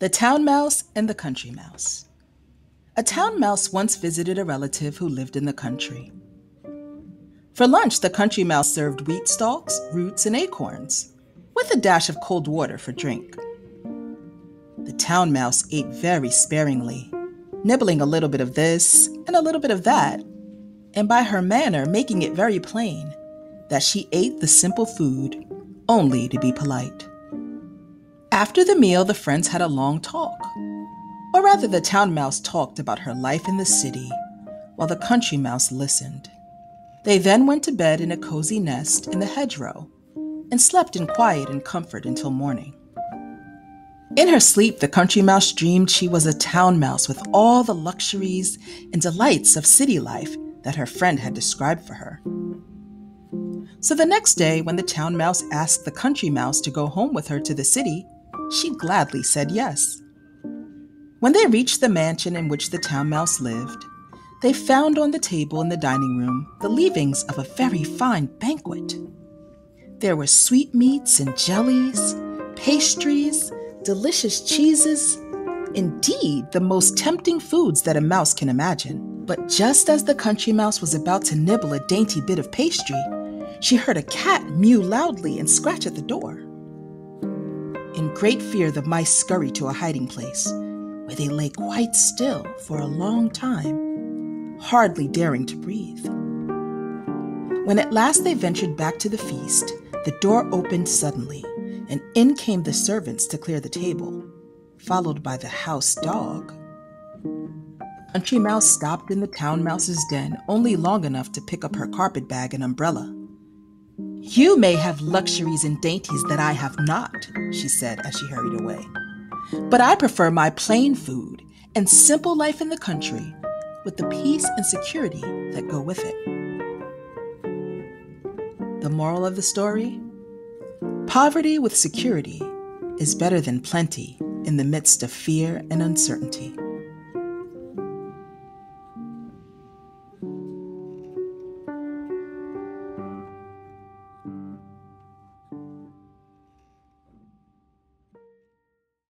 The Town Mouse and the Country Mouse. A town mouse once visited a relative who lived in the country. For lunch, the country mouse served wheat stalks, roots, and acorns, with a dash of cold water for drink. The town mouse ate very sparingly, nibbling a little bit of this and a little bit of that, and by her manner making it very plain that she ate the simple food only to be polite. After the meal, the friends had a long talk. Or rather, the town mouse talked about her life in the city, while the country mouse listened. They then went to bed in a cozy nest in the hedgerow, and slept in quiet and comfort until morning. In her sleep, the country mouse dreamed she was a town mouse with all the luxuries and delights of city life that her friend had described for her. So the next day, when the town mouse asked the country mouse to go home with her to the city, she gladly said yes. When they reached the mansion in which the town mouse lived, they found on the table in the dining room the leavings of a very fine banquet. There were sweetmeats and jellies, pastries, delicious cheeses, indeed the most tempting foods that a mouse can imagine. But just as the country mouse was about to nibble a dainty bit of pastry, she heard a cat mew loudly and scratch at the door. In great fear, the mice scurried to a hiding place, where they lay quite still for a long time, hardly daring to breathe. When at last they ventured back to the feast, the door opened suddenly, and in came the servants to clear the table, followed by the house dog. Country Mouse stopped in the town mouse's den only long enough to pick up her carpet bag and umbrella. "You may have luxuries and dainties that I have not," she said as she hurried away. "But I prefer my plain food and simple life in the country with the peace and security that go with it." The moral of the story? Poverty with security is better than plenty in the midst of fear and uncertainty.